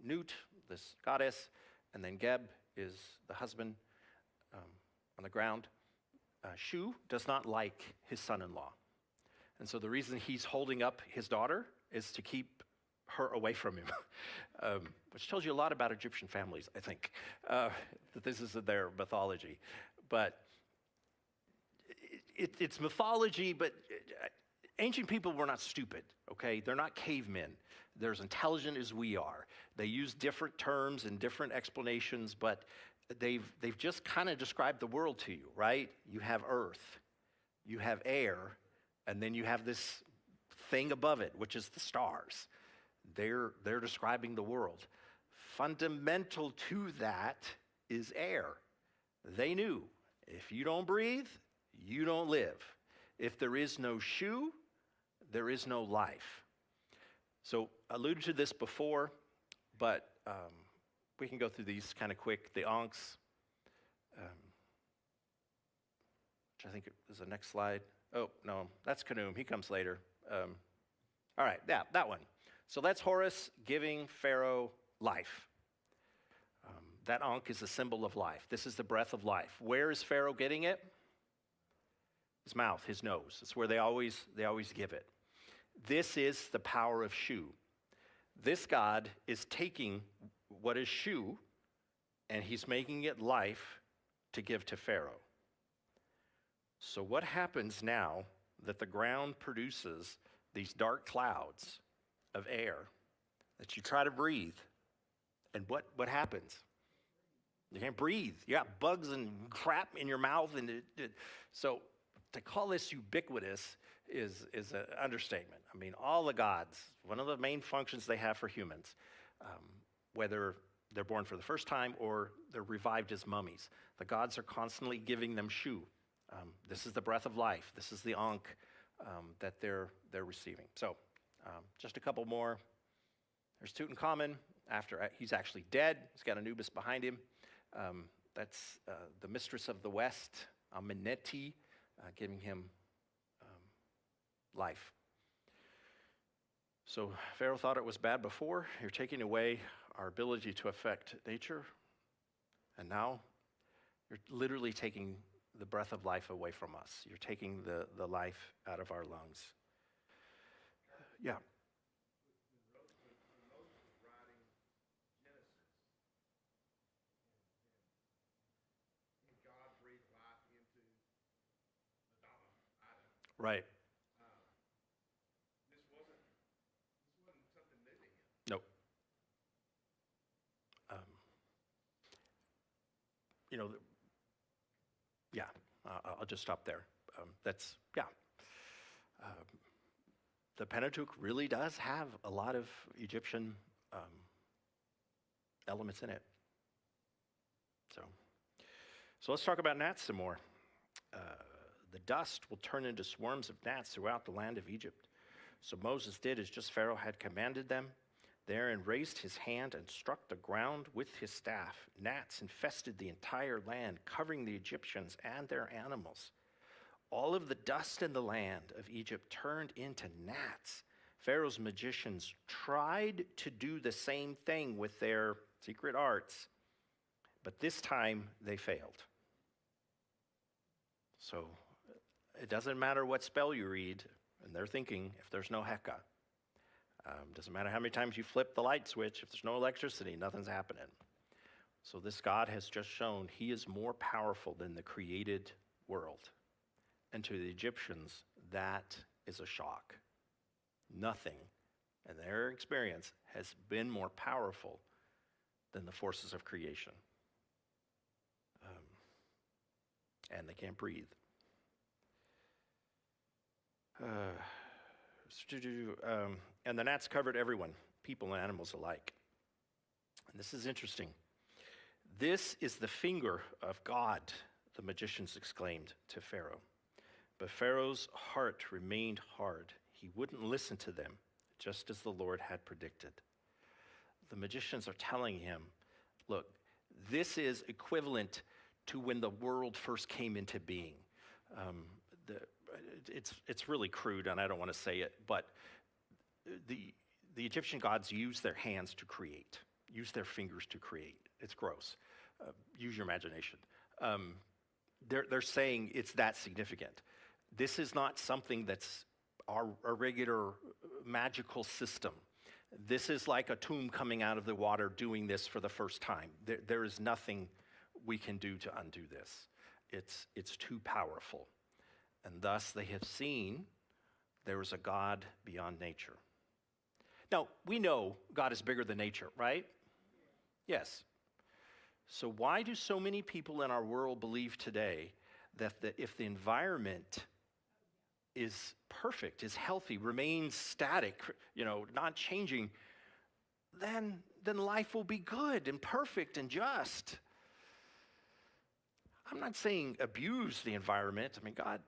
Nut, this goddess, and then Geb is the husband on the ground. Shu does not like his son-in-law. And so the reason he's holding up his daughter is to keep her away from him, which tells you a lot about Egyptian families, I think, that this is their mythology. But it's mythology, but ancient people were not stupid, okay? They're not cavemen. They're as intelligent as we are. They use different terms and different explanations, but they've just kind of described the world to you, right? You have earth, you have air, and then you have this thing above it, which is the stars. They're describing the world. Fundamental to that is air. They knew if you don't breathe, you don't live. If there is no shoe, there is no life. So I alluded to this before, but we can go through these kind of quick. The Ankhs, which I think is the next slide. Oh, no, that's Khnum. He comes later. All right, yeah, that one. So that's Horus giving Pharaoh life. That Ankh is a symbol of life. This is the breath of life. Where is Pharaoh getting it? His mouth, his nose. That's where they always give it. This is the power of Shu. This God is taking what is Shu and he's making it life to give to Pharaoh. So what happens now that the ground produces these dark clouds of air that you try to breathe? And what happens? You can't breathe. You got bugs and crap in your mouth. So to call this ubiquitous is an understatement. I mean, all the gods, one of the main functions they have for humans, whether they're born for the first time or they're revived as mummies, the gods are constantly giving them Shu. This is the breath of life. This is the Ankh that they're receiving. So just a couple more. There's Tutankhamun. After he's actually dead, he's got Anubis behind him. That's the mistress of the West, Ameneti, giving him life. So Pharaoh thought it was bad before. You're taking away our ability to affect nature. And now you're literally taking the breath of life away from us. You're taking the life out of our lungs. Yeah. When Moses was writing Genesis, and God breathed life into Adam. Right. This wasn't something new to him. Nope. Yeah, I'll just stop there. The Pentateuch really does have a lot of Egyptian elements in it. So let's talk about gnats some more. The dust will turn into swarms of gnats throughout the land of Egypt. So Moses did as just Pharaoh had commanded them. Therein raised his hand and struck the ground with his staff. Gnats infested the entire land, covering the Egyptians and their animals. All of the dust in the land of Egypt turned into gnats. Pharaoh's magicians tried to do the same thing with their secret arts, but this time they failed. So it doesn't matter what spell you read, and they're thinking if there's no Heka. Doesn't matter how many times you flip the light switch, if there's no electricity, nothing's happening. So this God has just shown he is more powerful than the created world. And to the Egyptians, that is a shock. Nothing in their experience has been more powerful than the forces of creation. And they can't breathe. And the gnats covered everyone, people and animals alike. And this is interesting. This is the finger of God, the magicians exclaimed to Pharaoh. But Pharaoh's heart remained hard. He wouldn't listen to them, just as the Lord had predicted. The magicians are telling him, look, this is equivalent to when the world first came into being. It's really crude, and I don't want to say it, but the Egyptian gods use their hands to create, use their fingers to create. It's gross. Use your imagination. They're saying it's that significant. This is not something that's our regular magical system. This is like a tomb coming out of the water doing this for the first time. There is nothing we can do to undo this. It's too powerful. And thus they have seen there is a God beyond nature. Now, we know God is bigger than nature, right? Yes. So why do so many people in our world believe today that if the environment is perfect, is healthy, remains static, not changing, then life will be good and perfect and just? I'm not saying abuse the environment. I mean, God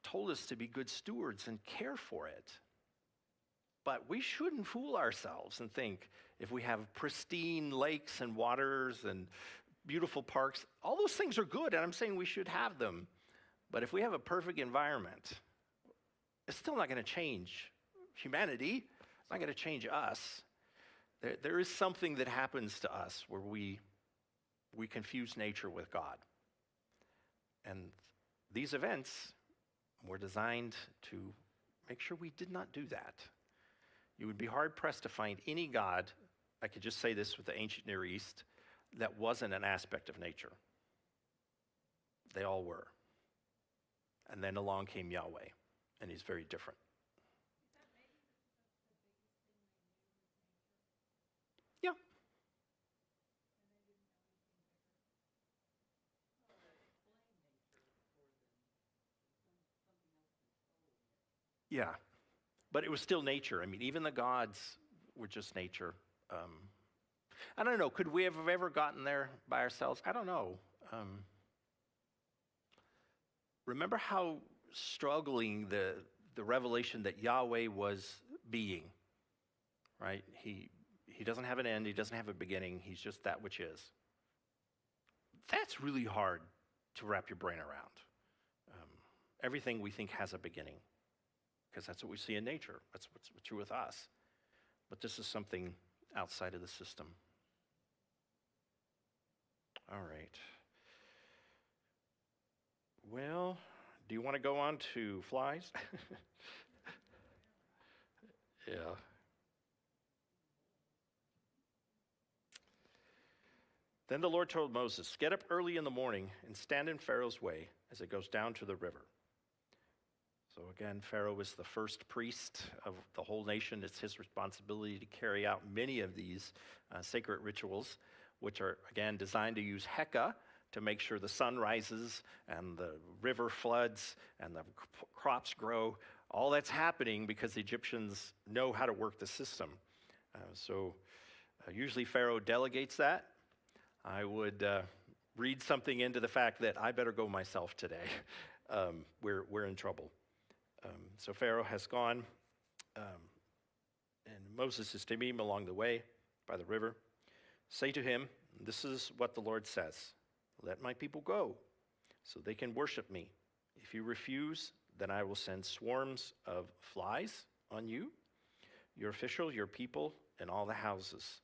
told us to be good stewards and care for it. But we shouldn't fool ourselves and think if we have pristine lakes and waters and beautiful parks, all those things are good, and I'm saying we should have them. But if we have a perfect environment, it's still not going to change humanity. It's not going to change us. There is something that happens to us where we confuse nature with God. And these events were designed to make sure we did not do that. You would be hard-pressed to find any God, I could just say this with the ancient Near East, that wasn't an aspect of nature. They all were. And then along came Yahweh, and he's very different. Yeah. Yeah. But it was still nature. I mean, even the gods were just nature. I don't know. Could we have ever gotten there by ourselves? I don't know. Remember how struggling the revelation that Yahweh was being, right? He doesn't have an end. He doesn't have a beginning. He's just that which is. That's really hard to wrap your brain around. Everything we think has a beginning, because that's what we see in nature. That's what's true with us. But this is something outside of the system. All right. Well, do you want to go on to flies? Yeah. Then the Lord told Moses, "Get up early in the morning and stand in Pharaoh's way as it goes down to the river." So again, Pharaoh is the first priest of the whole nation. It's his responsibility to carry out many of these sacred rituals, which are, again, designed to use Heka to make sure the sun rises and the river floods and the crops grow. All that's happening because the Egyptians know how to work the system. So usually Pharaoh delegates that. I would read something into the fact that I better go myself today. We're in trouble. So Pharaoh has gone, and Moses is to meet him along the way by the river. Say to him, "This is what the Lord says. Let my people go, so they can worship me. If you refuse, then I will send swarms of flies on you, your officials, your people, and all the houses.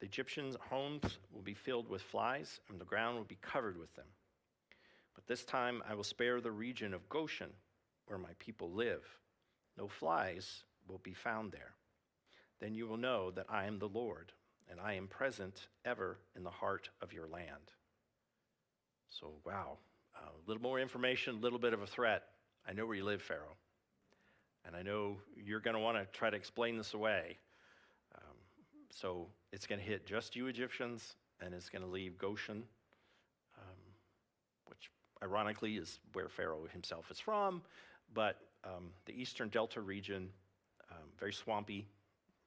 The Egyptians' homes will be filled with flies, and the ground will be covered with them. But this time I will spare the region of Goshen, where my people live. No flies will be found there. Then you will know that I am the Lord, and I am present ever in the heart of your land." So, wow, a little more information, a little bit of a threat. I know where you live, Pharaoh, and I know you're going to want to try to explain this away. So it's going to hit just you Egyptians, and it's going to leave Goshen, which ironically is where Pharaoh himself is from, but the eastern delta region, very swampy,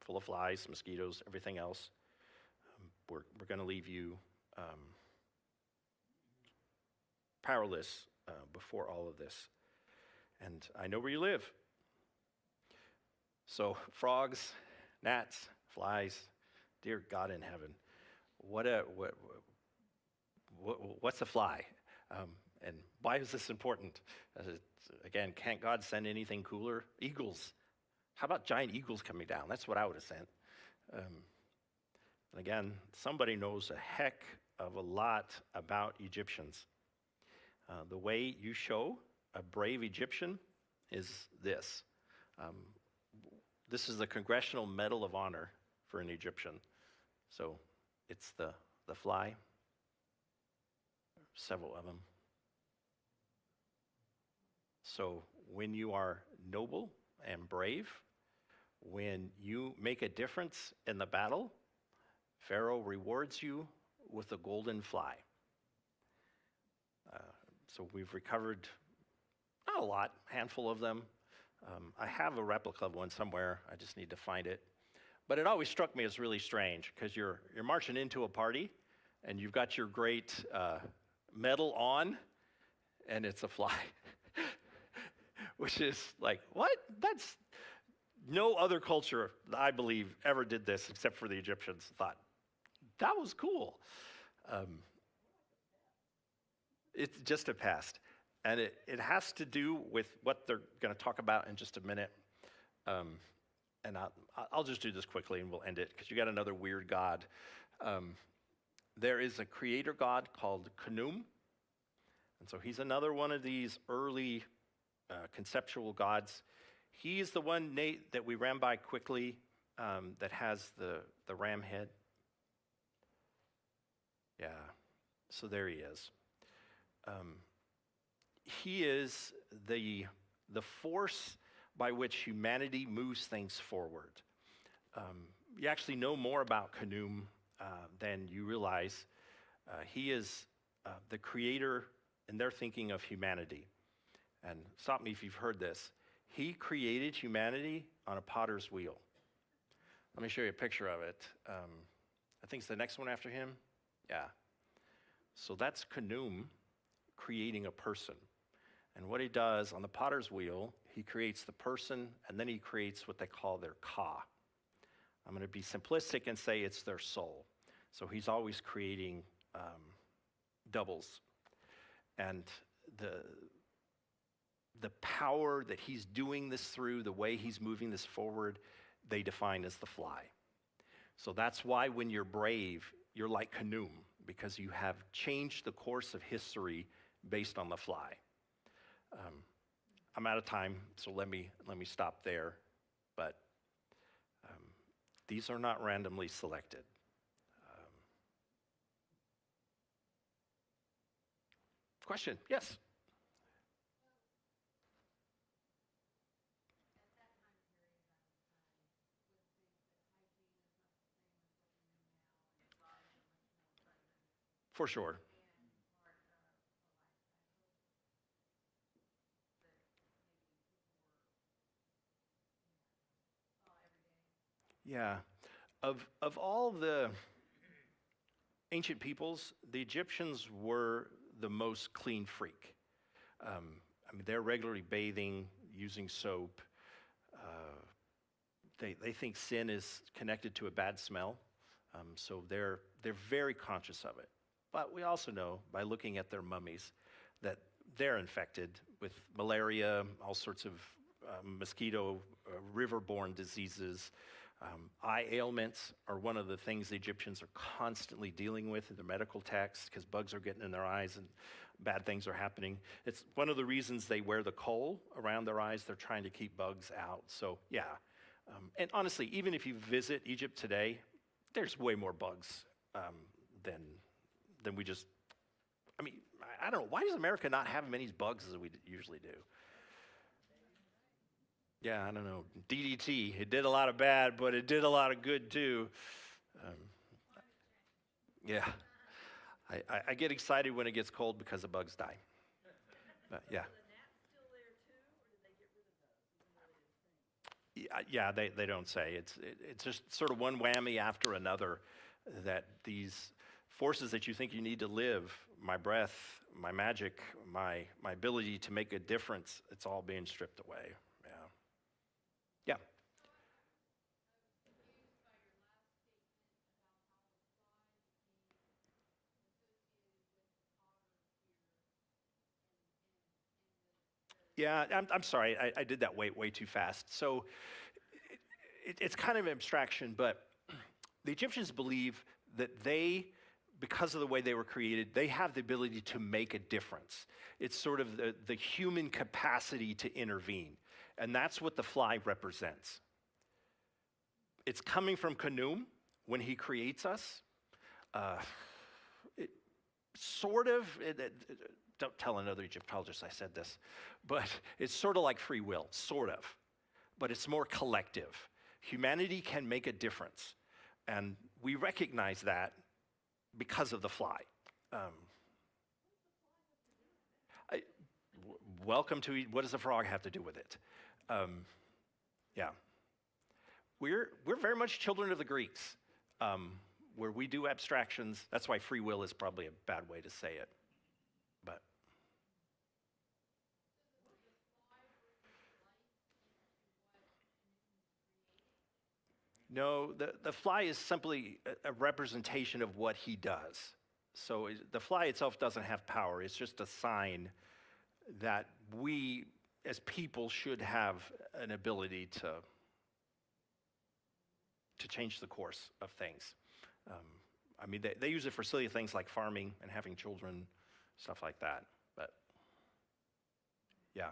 full of flies, mosquitoes, everything else. We're going to leave you powerless before all of this. And I know where you live. So frogs, gnats, flies, dear God in heaven, what's a fly? And why is this important? Again, can't God send anything cooler? Eagles. How about giant eagles coming down? That's what I would have sent. And again, somebody knows a heck of a lot about Egyptians. The way you show a brave Egyptian is this. This is the Congressional Medal of Honor for an Egyptian. So it's the fly, several of them. So when you are noble and brave, when you make a difference in the battle, Pharaoh rewards you with a golden fly. So we've recovered, not a lot, a handful of them. I have a replica of one somewhere. I just need to find it. But it always struck me as really strange because you're marching into a party and you've got your great medal on and it's a fly. Which is like, what? That's no other culture, I believe, ever did this except for the Egyptians. Thought, that was cool. It's just a past. And it has to do with what they're going to talk about in just a minute. And I'll just do this quickly and we'll end it because you got another weird god. There is a creator god called Khnum. And so he's another one of these early conceptual gods. He is the one, Nate, that we ran by quickly that has the ram head. Yeah, so there he is. He is the force by which humanity moves things forward. You actually know more about Khnum than you realize. He is the creator in their thinking of humanity. And stop me if you've heard this. He created humanity on a potter's wheel. Let me show you a picture of it. I think it's the next one after him. Yeah. So that's Khnum creating a person. And what he does on the potter's wheel, he creates the person, and then he creates what they call their ka. I'm going to be simplistic and say it's their soul. So he's always creating doubles. And the power that he's doing this through, the way he's moving this forward, they define as the fly. So that's why when you're brave, you're like Khnum, because you have changed the course of history based on the fly. I'm out of time, so let me stop there. But these are not randomly selected. Question? Yes. For sure. Yeah. Of all the ancient peoples, the Egyptians were the most clean freak. I mean, they're regularly bathing, using soap. They think sin is connected to a bad smell, so they're very conscious of it. But we also know by looking at their mummies that they're infected with malaria, all sorts of mosquito, river-borne diseases. Eye ailments are one of the things the Egyptians are constantly dealing with in their medical texts because bugs are getting in their eyes and bad things are happening. It's one of the reasons they wear the kohl around their eyes. They're trying to keep bugs out. So yeah, and honestly, even if you visit Egypt today, there's way more bugs than we just, I mean, I don't know. Why does America not have as many bugs as we usually do? Yeah, I don't know. DDT, it did a lot of bad, but it did a lot of good too. Yeah. I get excited when it gets cold because the bugs die. But yeah. Yeah, they don't say. It's just sort of one whammy after another that these forces that you think you need to live, my breath, my magic, my ability to make a difference, it's all being stripped away. Yeah. Yeah, I'm sorry, I did that way too fast. So it's kind of an abstraction, but the Egyptians believe that they, because of the way they were created, they have the ability to make a difference. It's sort of the human capacity to intervene. And that's what the fly represents. it's coming from Kanum when he creates us. It sort of, don't tell another Egyptologist I said this, but it's sort of like free will, sort of, but it's more collective. Humanity can make a difference, and we recognize that because of the fly. Welcome to, what does the frog have to do with it? Yeah. We're very much children of the Greeks, where we do abstractions. That's why free will is probably a bad way to say it. But no, the fly is simply a representation of what he does. So the fly itself doesn't have power. It's just a sign that we as people should have an ability to change the course of things. I mean, they use it for silly things like farming and having children, stuff like that. But yeah.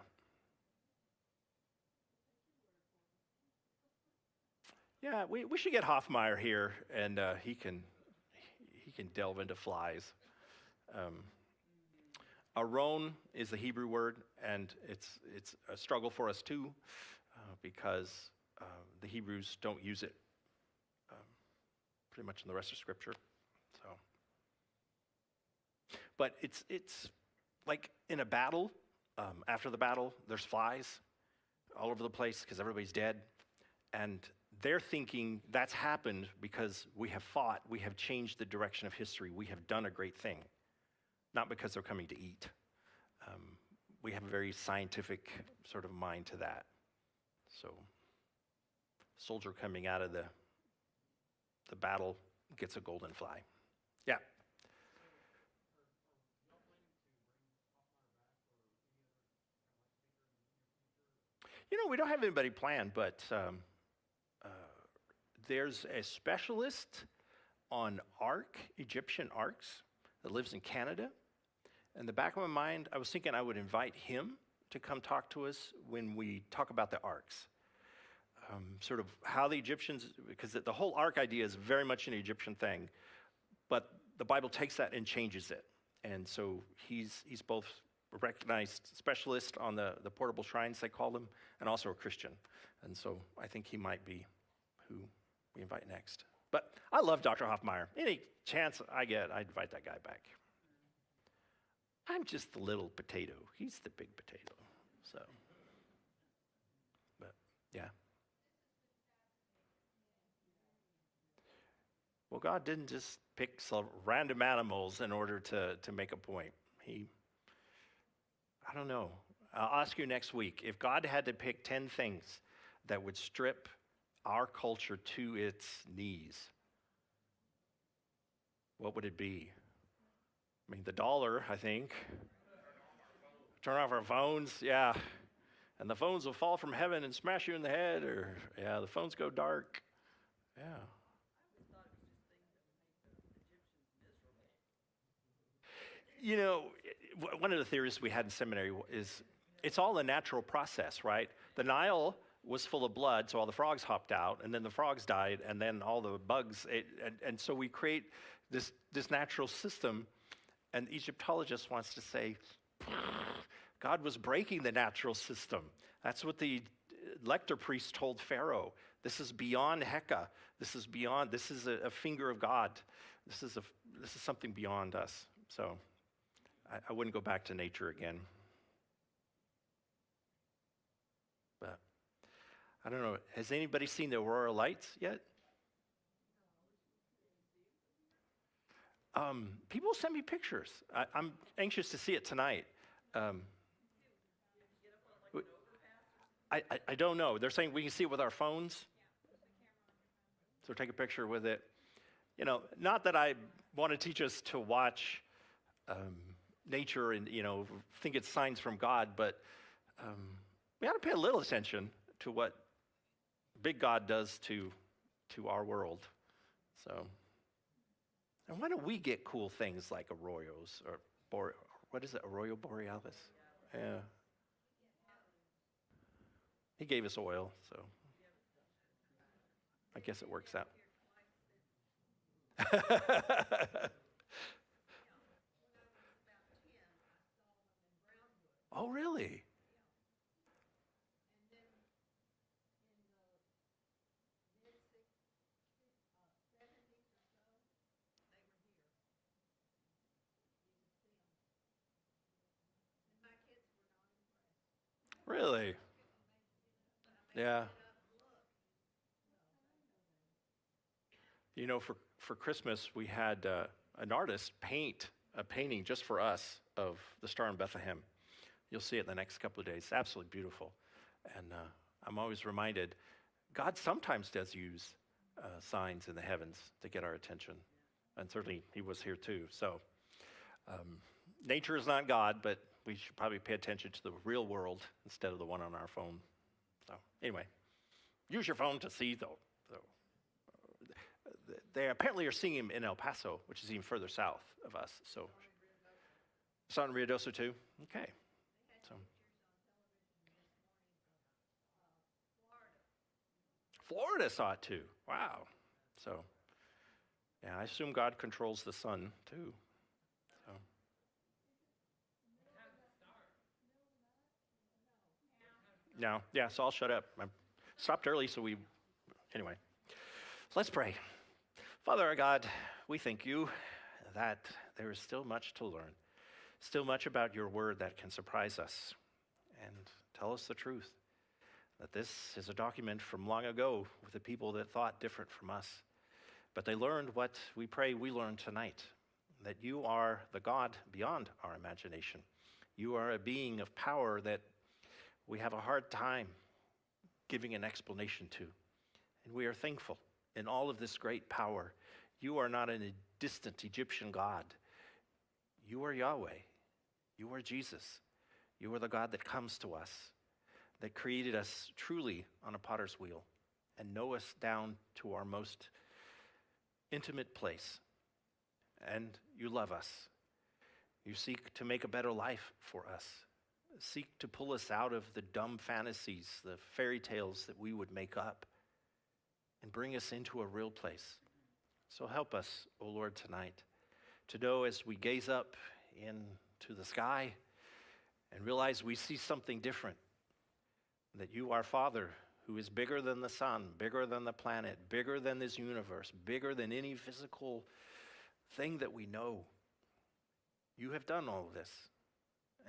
Yeah, we should get Hoffmeyer here, and he can delve into flies. Aron is the Hebrew word, and it's a struggle for us too, because the Hebrews don't use it pretty much in the rest of Scripture. So, but it's like in a battle. After the battle, there's flies all over the place because everybody's dead, and they're thinking that's happened because we have fought, we have changed the direction of history, we have done a great thing, not because they're coming to eat. We have a very scientific sort of mind to that. So, soldier coming out of the battle gets a golden fly. Yeah. We don't have anybody planned, but there's a specialist on Egyptian arcs that lives in Canada. In the back of my mind, I was thinking I would invite him to come talk to us when we talk about the arcs. Sort of how the Egyptians, because the whole ark idea is very much an Egyptian thing, but the Bible takes that and changes it. And so he's both a recognized specialist on the portable shrines, they call them, and also a Christian. And so I think he might be who we invite next. But I love Dr. Hoffmeyer. Any chance I get, I invite that guy back. I'm just the little potato. He's the big potato. So, but yeah. Well, God didn't just pick some random animals in order to make a point. I don't know. I'll ask you next week. If God had to pick 10 things that would strip our culture to its knees, what would it be? I mean, the dollar, I think. Turn off our phones, yeah. And the phones will fall from heaven and smash you in the head, or, yeah, the phones go dark. Yeah. One of the theories we had in seminary is it's all a natural process, right? The Nile was full of blood, so all the frogs hopped out, and then the frogs died, and then all the bugs and so we create this natural system. And the Egyptologist wants to say, God was breaking the natural system. That's what the lector priest told Pharaoh. This is beyond Heka. This is a finger of God. This is something beyond us. So I wouldn't go back to nature again. But I don't know. Has anybody seen the Aurora Lights yet? People send me pictures. I'm anxious to see it tonight. I don't know. They're saying we can see it with our phones. So take a picture with it. Not that I want to teach us to watch nature and, think it's signs from God, but we ought to pay a little attention to what big God does to our world. So. And why don't we get cool things like arroyos or what is it, Arroyo Borealis? Yeah. He gave us oil, so. I guess it works out. Oh, really? Really? Yeah. You know, for Christmas, we had an artist paint a painting just for us of the Star in Bethlehem. You'll see it in the next couple of days. It's absolutely beautiful. And I'm always reminded God sometimes does use signs in the heavens to get our attention. And certainly he was here too. So nature is not God, but we should probably pay attention to the real world instead of the one on our phone. So anyway, use your phone to see though. So, they apparently are seeing him in El Paso, which is even further south of us. So, saw it in Rio Doso too? Okay. So, Florida saw it too. Wow. So, yeah, I assume God controls the sun too. So. No, yeah, so I'll shut up. I stopped early, so anyway. Let's pray. Father our God, we thank you that there is still much to learn, still much about your word that can surprise us and tell us the truth, that this is a document from long ago with the people that thought different from us. But they learned what we pray we learn tonight, that you are the God beyond our imagination. You are a being of power that we have a hard time giving an explanation to. And we are thankful in all of this great power. You are not a distant Egyptian God. You are Yahweh. You are Jesus. You are the God that comes to us, that created us truly on a potter's wheel and know us down to our most intimate place. And you love us. You seek to make a better life for us. Seek to pull us out of the dumb fantasies, the fairy tales that we would make up, and bring us into a real place. So help us, O Lord, tonight to know as we gaze up into the sky and realize we see something different, that you, our Father, who is bigger than the sun, bigger than the planet, bigger than this universe, bigger than any physical thing that we know. You have done all of this,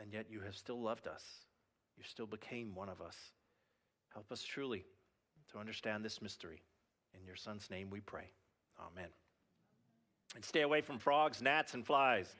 and yet you have still loved us. You still became one of us. Help us truly to understand this mystery. In your Son's name we pray. Amen. And stay away from frogs, gnats, and flies.